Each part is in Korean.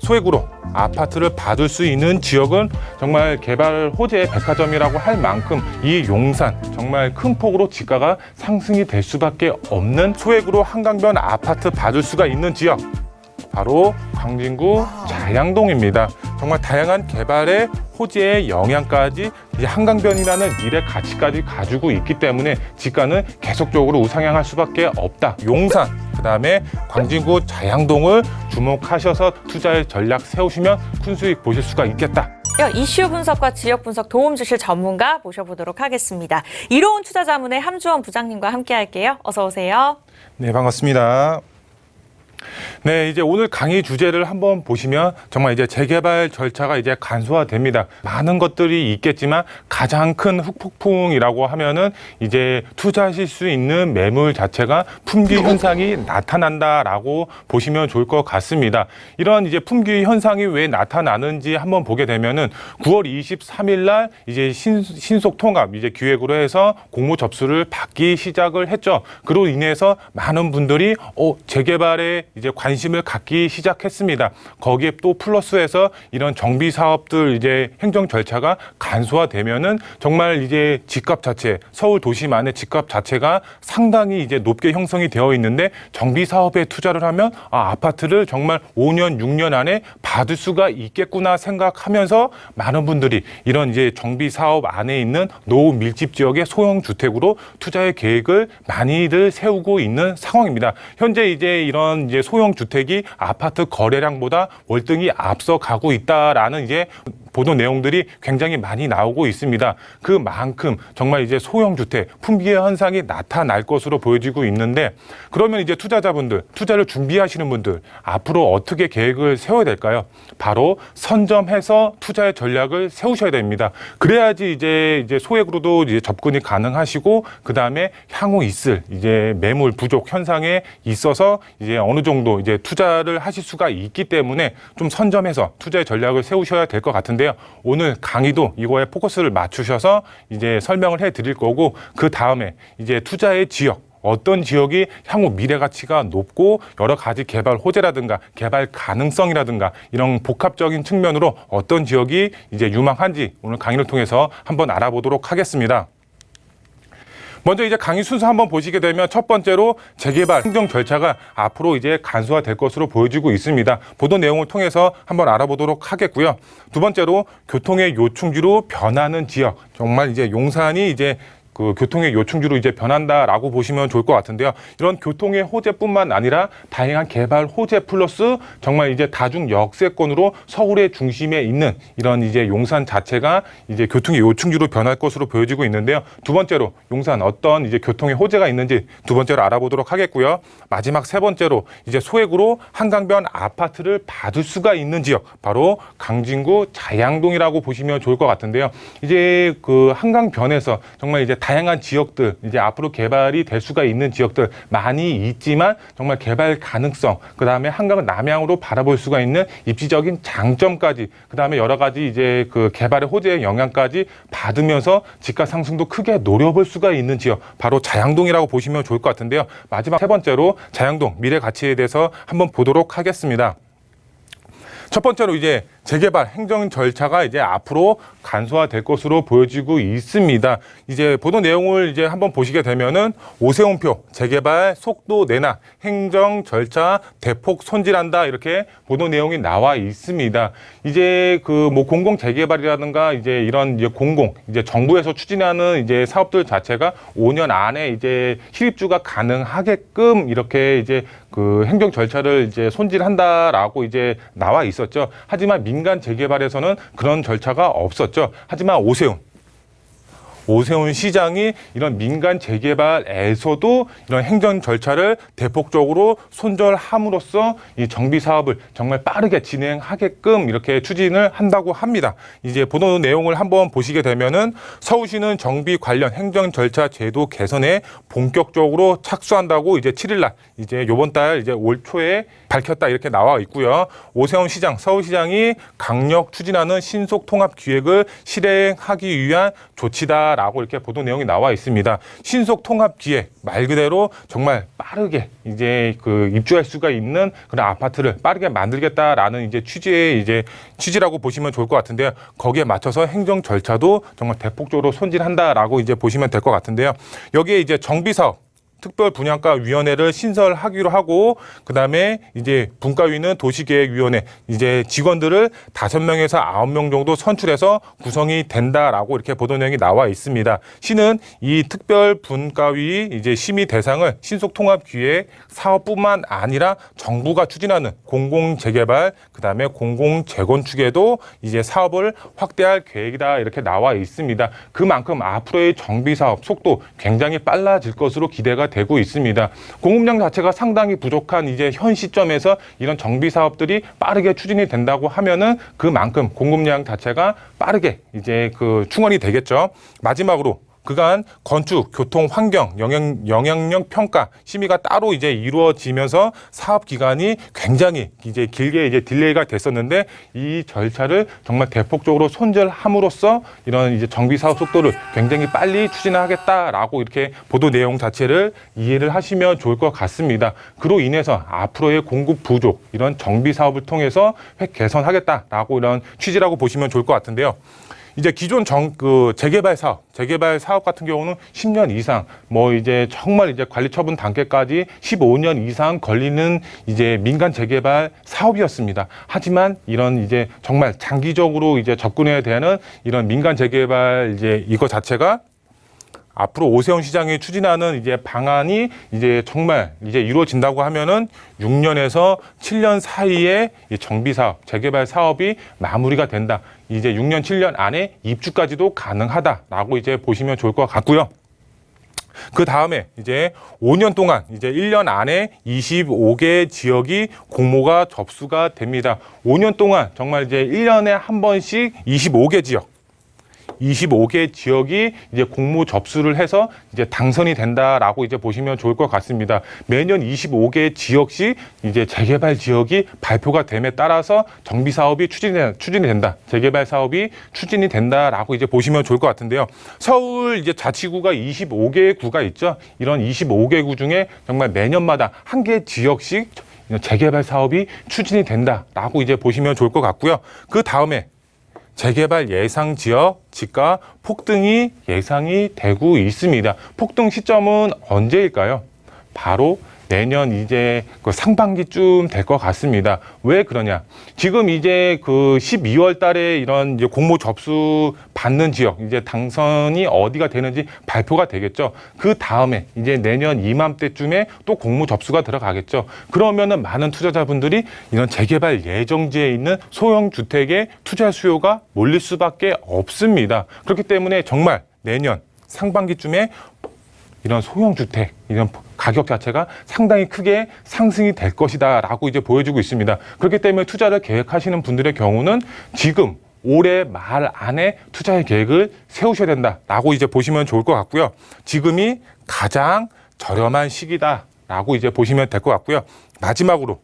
소액으로 아파트를 받을 수 있는 지역은 정말 개발 호재 백화점이라고 할 만큼 이 용산 정말 큰 폭으로 지가가 상승이 될 수밖에 없는 소액으로 한강변 아파트 받을 수가 있는 지역, 바로 광진구 자양동입니다. 정말 다양한 개발의 호재의 영향까지 이제 한강변이라는 미래 가치까지 가지고 있기 때문에 지가는 계속적으로 우상향할 수밖에 없다. 용산, 그다음에 광진구 자양동을 주목하셔서 투자의 전략 세우시면 큰 수익 보실 수가 있겠다. 이슈 분석과 지역 분석 도움 주실 전문가 모셔보도록 하겠습니다. 이로운 투자자문의 함주원 부장님과 함께 할게요. 어서 오세요. 네, 반갑습니다. 네, 이제 오늘 강의 주제를 한번 보시면 정말 이제 재개발 절차가 이제 간소화됩니다. 많은 것들이 있겠지만 가장 큰 후폭풍이라고 하면은 이제 투자하실 수 있는 매물 자체가 품귀 현상이 나타난다라고 보시면 좋을 것 같습니다. 이런 이제 품귀 현상이 왜 나타나는지 한번 보게 되면은 9월 23일 날 이제 신속 통합 이제 기획으로 해서 공모 접수를 받기 시작을 했죠. 그로 인해서 많은 분들이 재개발에 이제 관심을 갖기 시작했습니다. 거기에 또 플러스해서 이런 정비 사업들 이제 행정 절차가 간소화되면은 정말 이제 집값 자체, 서울 도시만의 집값 자체가 상당히 이제 높게 형성이 되어 있는데 정비 사업에 투자를 하면 아파트를 정말 5년, 6년 안에 받을 수가 있겠구나 생각하면서 많은 분들이 이런 이제 정비 사업 안에 있는 노후 밀집 지역의 소형 주택으로 투자의 계획을 많이들 세우고 있는 상황입니다. 현재 이제 이런 이제 소형 주택이 아파트 거래량보다 월등히 앞서가고 있다라는 이제 보도 내용들이 굉장히 많이 나오고 있습니다. 그만큼 정말 이제 소형 주택 품귀 현상이 나타날 것으로 보여지고 있는데, 그러면 이제 투자자분들, 투자를 준비하시는 분들 앞으로 어떻게 계획을 세워야 될까요? 바로 선점해서 투자의 전략을 세우셔야 됩니다. 그래야지 이제 소액으로도 이제 접근이 가능하시고, 그 다음에 향후 있을 이제 매물 부족 현상에 있어서 이제 어느 정도 이제 투자를 하실 수가 있기 때문에 좀 선점해서 투자의 전략을 세우셔야 될 것 같은데요. 오늘 강의도 이거에 포커스를 맞추셔서 이제 설명을 해 드릴 거고, 그 다음에 이제 투자의 지역, 어떤 지역이 향후 미래 가치가 높고 여러 가지 개발 호재라든가 개발 가능성이라든가 이런 복합적인 측면으로 어떤 지역이 이제 유망한지 오늘 강의를 통해서 한번 알아보도록 하겠습니다. 먼저 이제 강의 순서 한번 보시게 되면 첫 번째로 재개발 행정 절차가 앞으로 이제 간소화될 것으로 보여지고 있습니다. 보도 내용을 통해서 한번 알아보도록 하겠고요. 두 번째로 교통의 요충지로 변하는 지역, 정말 이제 용산이 이제 그 교통의 요충지로 이제 변한다라고 보시면 좋을 것 같은데요. 이런 교통의 호재뿐만 아니라 다양한 개발 호재 플러스 정말 이제 다중 역세권으로 서울의 중심에 있는 이런 이제 용산 자체가 이제 교통의 요충지로 변할 것으로 보여지고 있는데요. 두 번째로 용산 어떤 이제 교통의 호재가 있는지 두 번째로 알아보도록 하겠고요. 마지막 세 번째로 이제 소액으로 한강변 아파트를 받을 수가 있는 지역, 바로 광진구 자양동이라고 보시면 좋을 것 같은데요. 이제 그 한강변에서 정말 이제 다양한 지역들, 이제 앞으로 개발이 될 수가 있는 지역들 많이 있지만 정말 개발 가능성, 그 다음에 한강을 남향으로 바라볼 수가 있는 입지적인 장점까지, 그 다음에 여러 가지 이제 그 개발의 호재의 영향까지 받으면서 집가 상승도 크게 노려볼 수가 있는 지역, 바로 자양동이라고 보시면 좋을 것 같은데요. 마지막 세 번째로 자양동 미래 가치에 대해서 한번 보도록 하겠습니다. 첫 번째로 이제 재개발 행정 절차가 이제 앞으로 간소화될 것으로 보여지고 있습니다. 이제 보도 내용을 이제 한번 보시게 되면은 오세훈표 재개발 속도 내나 행정 절차 대폭 손질한다, 이렇게 보도 내용이 나와 있습니다. 이제 그 뭐 공공 재개발이라든가 이제 이런 이제 이제 정부에서 추진하는 이제 사업들 자체가 5년 안에 이제 실입주가 가능하게끔 이렇게 이제 그 행정 절차를 이제 손질한다라고 이제 나와 있었죠. 하지만 민간 재개발에서는 그런 절차가 없었죠. 하지만 오세훈 시장이 이런 민간 재개발에서도 이런 행정 절차를 대폭적으로 손절함으로써 이 정비 사업을 정말 빠르게 진행하게끔 이렇게 추진을 한다고 합니다. 이제 보도 내용을 한번 보시게 되면은 서울시는 정비 관련 행정 절차 제도 개선에 본격적으로 착수한다고 이제 7일 날 이제 요번 달 이제 올 초에 밝혔다, 이렇게 나와 있고요. 오세훈 시장, 서울시장이 강력 추진하는 신속 통합 기획을 실행하기 위한 조치다 된다라고 이렇게 보도 내용이 나와 있습니다. 신속 통합 기획 말 그대로 정말 빠르게 이제 그 입주할 수가 있는 그런 아파트를 빠르게 만들겠다라는 이제 취지라고 보시면 좋을 것 같은데요. 거기에 맞춰서 행정 절차도 정말 대폭적으로 손질한다라고 이제 보시면 될 것 같은데요. 여기에 이제 정비사업 특별 분양가 위원회를 신설하기로 하고, 그다음에 이제 분과위는 도시계획위원회 이제 직원들을 5명에서 9명 정도 선출해서 구성이 된다라고 이렇게 보도 내용이 나와 있습니다. 시는 이 특별 분과위 이제 심의 대상을 신속통합기획 사업뿐만 아니라 정부가 추진하는 공공재개발 그다음에 공공재건축에도 이제 사업을 확대할 계획이다 이렇게 나와 있습니다. 그만큼 앞으로의 정비사업 속도 굉장히 빨라질 것으로 기대가 되고 있습니다. 공급량 자체가 상당히 부족한 이제 현 시점에서 이런 정비 사업들이 빠르게 추진이 된다고 하면은 그만큼 공급량 자체가 빠르게 이제 그 충원이 되겠죠. 마지막으로 그간 건축, 교통, 환경, 영향력 평가 심의가 따로 이제 이루어지면서 사업 기간이 굉장히 이제 길게 이제 딜레이가 됐었는데, 이 절차를 정말 대폭적으로 손절함으로써 이런 이제 정비 사업 속도를 굉장히 빨리 추진하겠다라고 이렇게 보도 내용 자체를 이해를 하시면 좋을 것 같습니다. 그로 인해서 앞으로의 공급 부족, 이런 정비 사업을 통해서 획 개선하겠다라고 이런 취지라고 보시면 좋을 것 같은데요. 이제 기존 재개발 사업 같은 경우는 10년 이상, 뭐 이제 정말 이제 관리 처분 단계까지 15년 이상 걸리는 이제 민간 재개발 사업이었습니다. 하지만 이런 이제 정말 장기적으로 이제 접근해야 되는 이런 민간 재개발 이제 이거 자체가 앞으로 오세훈 시장이 추진하는 이제 방안이 이제 정말 이제 이루어진다고 하면은 6년에서 7년 사이에 이 정비 사업, 재개발 사업이 마무리가 된다. 이제 6년, 7년 안에 입주까지도 가능하다라고 이제 보시면 좋을 것 같고요. 그 다음에 이제 5년 동안 이제 1년 안에 25개 지역이 공모가 접수가 됩니다. 5년 동안 정말 이제 1년에 한 번씩 25개 지역이 이제 공모 접수를 해서 이제 당선이 된다라고 이제 보시면 좋을 것 같습니다. 매년 25개 지역씩 이제 재개발 지역이 발표가 됨에 따라서 정비 사업이 추진이 된다. 재개발 사업이 추진이 된다라고 이제 보시면 좋을 것 같은데요. 서울 이제 자치구가 25개 구가 있죠. 이런 25개 구 중에 정말 매년마다 한 개 지역씩 재개발 사업이 추진이 된다라고 이제 보시면 좋을 것 같고요. 그 다음에 재개발 예상 지역 집가 폭등이 예상이 되고 있습니다. 폭등 시점은 언제일까요? 바로 내년 이제 그 상반기쯤 될 것 같습니다. 왜 그러냐? 지금 이제 그 12월 달에 이런 이제 공모 접수 받는 지역, 이제 당선이 어디가 되는지 발표가 되겠죠. 그 다음에 이제 내년 이맘때쯤에 또 공모 접수가 들어가겠죠. 그러면은 많은 투자자분들이 이런 재개발 예정지에 있는 소형 주택에 투자 수요가 몰릴 수밖에 없습니다. 그렇기 때문에 정말 내년 상반기쯤에 이런 소형 주택, 이런 가격 자체가 상당히 크게 상승이 될 것이다 라고 이제 보여주고 있습니다. 그렇기 때문에 투자를 계획하시는 분들의 경우는 지금 올해 말 안에 투자의 계획을 세우셔야 된다라고 이제 보시면 좋을 것 같고요. 지금이 가장 저렴한 시기다라고 이제 보시면 될 것 같고요. 마지막으로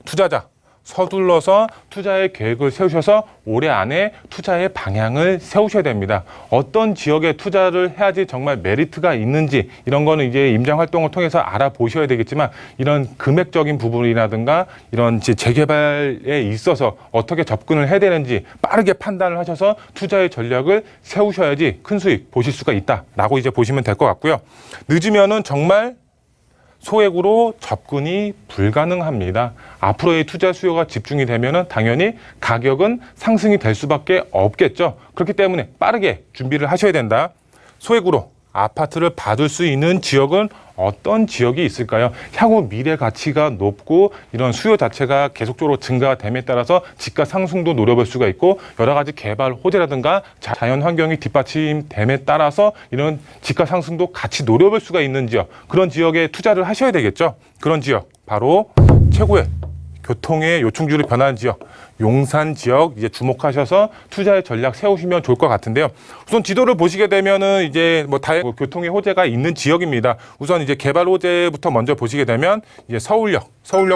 투자자 서둘러서 투자의 계획을 세우셔서 올해 안에 투자의 방향을 세우셔야 됩니다. 어떤 지역에 투자를 해야지 정말 메리트가 있는지 이런 거는 이제 임장 활동을 통해서 알아보셔야 되겠지만, 이런 금액적인 부분이라든가 이런 재개발에 있어서 어떻게 접근을 해야 되는지 빠르게 판단을 하셔서 투자의 전략을 세우셔야지 큰 수익 보실 수가 있다라고 이제 보시면 될 것 같고요. 늦으면은 정말 소액으로 접근이 불가능합니다. 앞으로의 투자 수요가 집중이 되면은 당연히 가격은 상승이 될 수밖에 없겠죠. 그렇기 때문에 빠르게 준비를 하셔야 된다. 소액으로 아파트를 받을 수 있는 지역은 어떤 지역이 있을까요? 향후 미래 가치가 높고 이런 수요 자체가 계속적으로 증가됨에 따라서 집가 상승도 노려볼 수가 있고, 여러 가지 개발 호재라든가 자연 환경이 뒷받침됨에 따라서 이런 집가 상승도 같이 노려볼 수가 있는 지역, 그런 지역에 투자를 하셔야 되겠죠. 그런 지역 바로 최고의 교통의 요충지로 변하는 지역, 용산 지역 이제 주목하셔서 투자의 전략 세우시면 좋을 것 같은데요. 우선 지도를 보시게 되면은 이제 뭐 다양한 교통의 호재가 있는 지역입니다. 우선 이제 개발 호재부터 먼저 보시게 되면 이제 서울역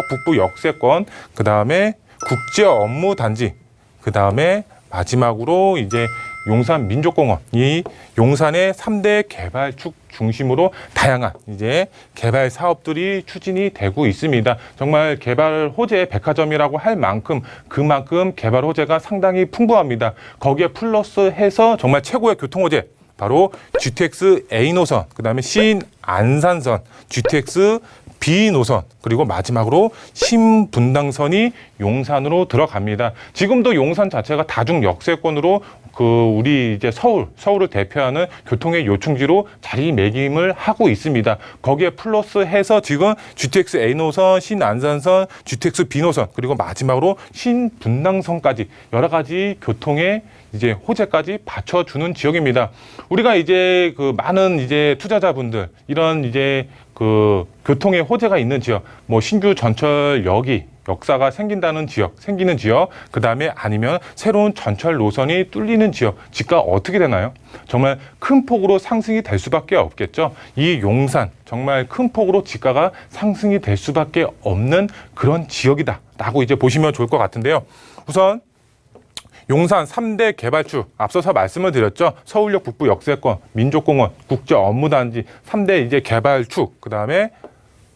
북부 역세권, 그 다음에 국제 업무 단지, 그 다음에 마지막으로 이제 용산 민족공원, 이 용산의 3대 개발축 중심으로 다양한 이제 개발 사업들이 추진이 되고 있습니다. 정말 개발 호재 백화점이라고 할 만큼 그만큼 개발 호재가 상당히 풍부합니다. 거기에 플러스해서 정말 최고의 교통 호재, 바로 GTX A 노선, 그다음에 신안산선, GTX B 노선, 그리고 마지막으로 신분당선이 용산으로 들어갑니다. 지금도 용산 자체가 다중 역세권으로 우리 이제 서울을 대표하는 교통의 요충지로 자리매김을 하고 있습니다. 거기에 플러스해서 지금 GTX A 노선, 신안산선, GTX B 노선, 그리고 마지막으로 신분당선까지 여러 가지 교통의 이제 호재까지 받쳐주는 지역입니다. 우리가 이제 많은 이제 투자자분들 이런 이제 교통의 호재가 있는 지역, 뭐 신규 전철역이 역사가 생기는 지역, 그 다음에 아니면 새로운 전철 노선이 뚫리는 지역, 집가 어떻게 되나요? 정말 큰 폭으로 상승이 될 수밖에 없겠죠. 이 용산, 정말 큰 폭으로 집가가 상승이 될 수밖에 없는 그런 지역이다라고 이제 보시면 좋을 것 같은데요. 우선 용산 3대 개발축, 앞서서 말씀을 드렸죠. 서울역 북부 역세권, 민족공원, 국제업무단지 3대 이제 개발축, 그 다음에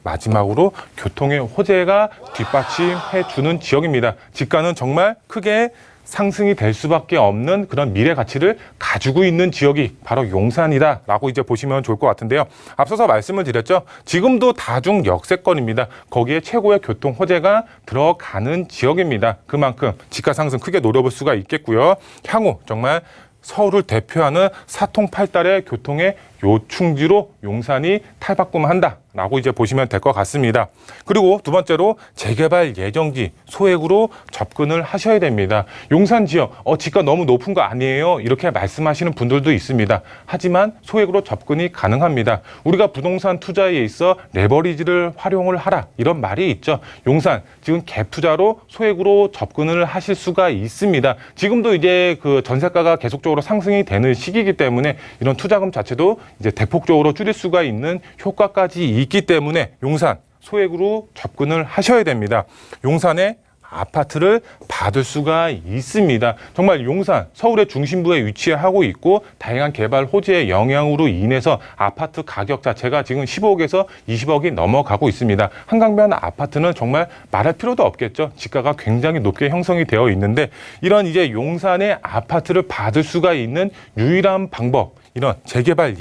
마지막으로 교통의 호재가 뒷받침해 주는 지역입니다. 집가는 정말 크게 상승이 될 수밖에 없는 그런 미래 가치를 가지고 있는 지역이 바로 용산이다라고 이제 보시면 좋을 것 같은데요. 앞서서 말씀을 드렸죠. 지금도 다중 역세권입니다. 거기에 최고의 교통 호재가 들어가는 지역입니다. 그만큼 집가 상승 크게 노려볼 수가 있겠고요. 향후 정말 서울을 대표하는 사통팔달의 교통의 요충지로 용산이 탈바꿈한다라고 이제 보시면 될 것 같습니다. 그리고 두 번째로 재개발 예정지 소액으로 접근을 하셔야 됩니다. 용산 지역 집가 너무 높은 거 아니에요? 이렇게 말씀하시는 분들도 있습니다. 하지만 소액으로 접근이 가능합니다. 우리가 부동산 투자에 있어 레버리지를 활용을 하라 이런 말이 있죠. 용산 지금 갭 투자로 소액으로 접근을 하실 수가 있습니다. 지금도 이제 전세가가 계속적으로 상승이 되는 시기이기 때문에 이런 투자금 자체도 이제 대폭적으로 줄일 수가 있는 효과까지 있기 때문에 용산 소액으로 접근을 하셔야 됩니다. 용산에 아파트를 받을 수가 있습니다. 정말 용산 서울의 중심부에 위치하고 있고 다양한 개발 호재의 영향으로 인해서 아파트 가격 자체가 지금 15억에서 20억이 넘어가고 있습니다. 한강변 아파트는 정말 말할 필요도 없겠죠. 지가가 굉장히 높게 형성이 되어 있는데 이런 이제 용산의 아파트를 받을 수가 있는 유일한 방법, 이런 재개발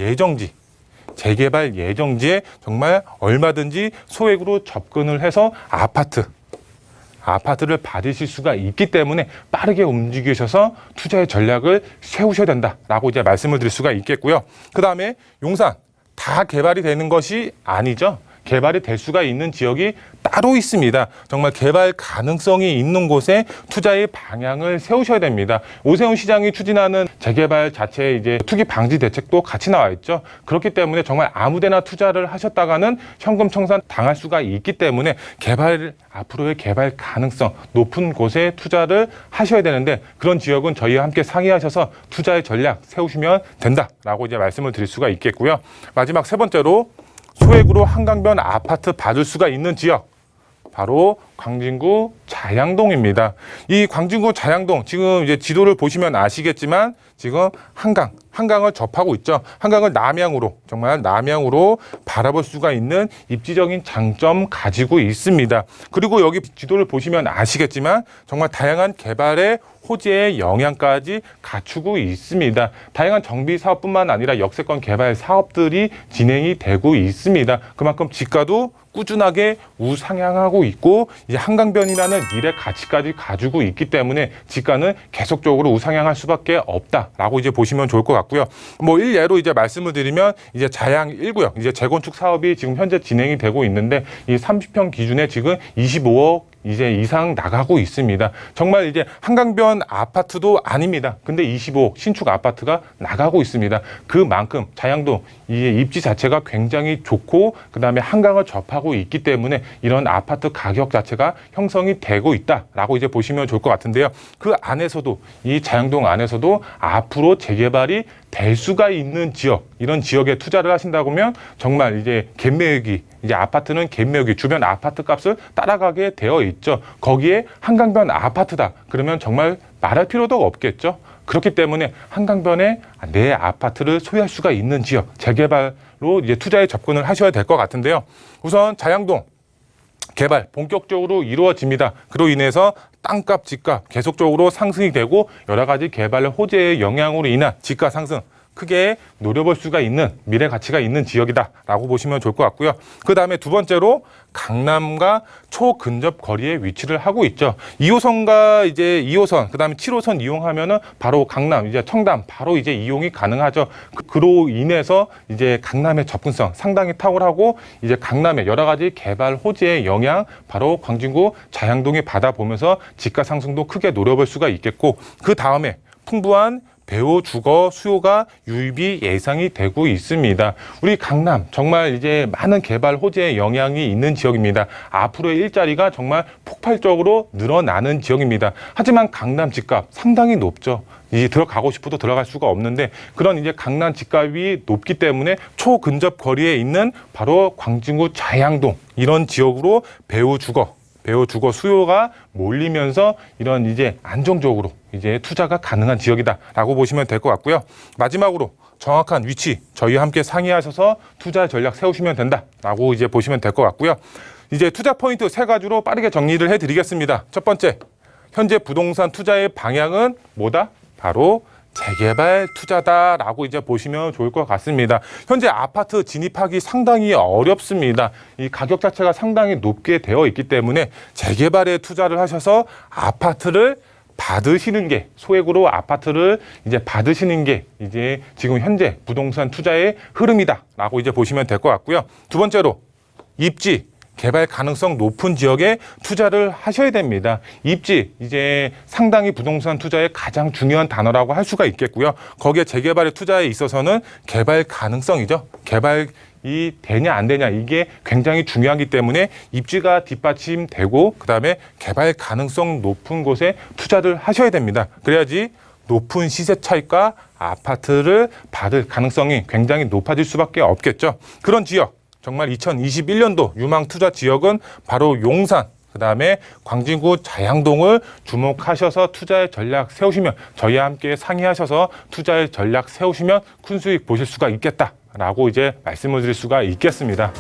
예정지에 정말 얼마든지 소액으로 접근을 해서 아파트를 받으실 수가 있기 때문에 빠르게 움직이셔서 투자의 전략을 세우셔야 된다라고 이제 말씀을 드릴 수가 있겠고요. 그 다음에 용산 다 개발이 되는 것이 아니죠. 개발이 될 수가 있는 지역이 따로 있습니다. 정말 개발 가능성이 있는 곳에 투자의 방향을 세우셔야 됩니다. 오세훈 시장이 추진하는 재개발 자체의 이제 투기 방지 대책도 같이 나와 있죠. 그렇기 때문에 정말 아무데나 투자를 하셨다가는 현금 청산 당할 수가 있기 때문에 앞으로의 개발 가능성 높은 곳에 투자를 하셔야 되는데 그런 지역은 저희와 함께 상의하셔서 투자의 전략 세우시면 된다라고 이제 말씀을 드릴 수가 있겠고요. 마지막 세 번째로 소액으로 한강변 아파트 받을 수가 있는 지역, 바로 광진구 자양동입니다. 이 광진구 자양동 지금 이제 지도를 보시면 아시겠지만 지금 한강을 접하고 있죠. 한강을 정말 남향으로 바라볼 수가 있는 입지적인 장점 가지고 있습니다. 그리고 여기 지도를 보시면 아시겠지만 정말 다양한 개발의 호재의 영향까지 갖추고 있습니다. 다양한 정비 사업뿐만 아니라 역세권 개발 사업들이 진행이 되고 있습니다. 그만큼 집가도 꾸준하게 우상향하고 있고 이제 한강변이라는 미래 가치까지 가지고 있기 때문에 집가는 계속적으로 우상향할 수밖에 없다라고 이제 보시면 좋을 것 같고요. 뭐 일례로 이제 말씀을 드리면 이제 자양 1구역 이제 재건축 사업이 지금 현재 진행이 되고 있는데 이 30평 기준에 지금 25억 이제 이상 나가고 있습니다. 정말 이제 한강변 아파트도 아닙니다. 근데 25억 신축 아파트가 나가고 있습니다. 그만큼 자양동 이 입지 자체가 굉장히 좋고 그다음에 한강을 접하고 있기 때문에 이런 아파트 가격 자체가 형성이 되고 있다라고 이제 보시면 좋을 것 같은데요. 그 안에서도 이 자양동 안에서도 앞으로 재개발이 될 수가 있는 지역, 이런 지역에 투자를 하신다고 하면 정말 이제 아파트는 갭매역이 주변 아파트 값을 따라가게 되어 있죠. 거기에 한강변 아파트다. 그러면 정말 말할 필요도 없겠죠. 그렇기 때문에 한강변에 내 아파트를 소유할 수가 있는 지역, 재개발로 이제 투자에 접근을 하셔야 될 것 같은데요. 우선 자양동 개발 본격적으로 이루어집니다. 그로 인해서 땅값, 집값 계속적으로 상승이 되고 여러 가지 개발 호재의 영향으로 인한 집가 상승 크게 노려볼 수가 있는 미래 가치가 있는 지역이다라고 보시면 좋을 것 같고요. 그 다음에 두 번째로 강남과 초근접 거리에 위치를 하고 있죠. 2호선과 이제 2호선, 그 다음에 7호선 이용하면은 바로 강남, 이제 청담 바로 이제 이용이 가능하죠. 그로 인해서 이제 강남의 접근성 상당히 탁월하고 이제 강남의 여러 가지 개발 호재의 영향 바로 광진구 자양동에 받아보면서 집가 상승도 크게 노려볼 수가 있겠고 그 다음에 풍부한 배우 주거 수요가 유입이 예상이 되고 있습니다. 우리 강남 정말 이제 많은 개발 호재의 영향이 있는 지역입니다. 앞으로의 일자리가 정말 폭발적으로 늘어나는 지역입니다. 하지만 강남 집값 상당히 높죠. 이제 들어가고 싶어도 들어갈 수가 없는데 그런 이제 강남 집값이 높기 때문에 초근접 거리에 있는 바로 광진구 자양동 이런 지역으로 배우 주거 수요가 몰리면서 이런 이제 안정적으로 이제 투자가 가능한 지역이다라고 보시면 될 것 같고요. 마지막으로 정확한 위치 저희와 함께 상의하셔서 투자 전략 세우시면 된다라고 이제 보시면 될 것 같고요. 이제 투자 포인트 세 가지로 빠르게 정리를 해드리겠습니다. 첫 번째, 현재 부동산 투자의 방향은 뭐다? 바로 재개발 투자다라고 이제 보시면 좋을 것 같습니다. 현재 아파트 진입하기 상당히 어렵습니다. 이 가격 자체가 상당히 높게 되어 있기 때문에 재개발에 투자를 하셔서 아파트를 받으시는 게 소액으로 아파트를 이제 받으시는 게 이제 지금 현재 부동산 투자의 흐름이다라고 이제 보시면 될 것 같고요. 두 번째로 입지 개발 가능성 높은 지역에 투자를 하셔야 됩니다. 입지 이제 상당히 부동산 투자의 가장 중요한 단어라고 할 수가 있겠고요. 거기에 재개발의 투자에 있어서는 개발 가능성이죠. 개발이 되냐 안 되냐 이게 굉장히 중요하기 때문에 입지가 뒷받침되고 그다음에 개발 가능성 높은 곳에 투자를 하셔야 됩니다. 그래야지 높은 시세 차익과 아파트를 받을 가능성이 굉장히 높아질 수밖에 없겠죠. 그런 지역 정말 2021년도 유망 투자 지역은 바로 용산, 그다음에 광진구 자양동을 주목하셔서 투자의 전략 세우시면 저희와 함께 상의하셔서 투자의 전략 세우시면 큰 수익 보실 수가 있겠다라고 이제 말씀을 드릴 수가 있겠습니다.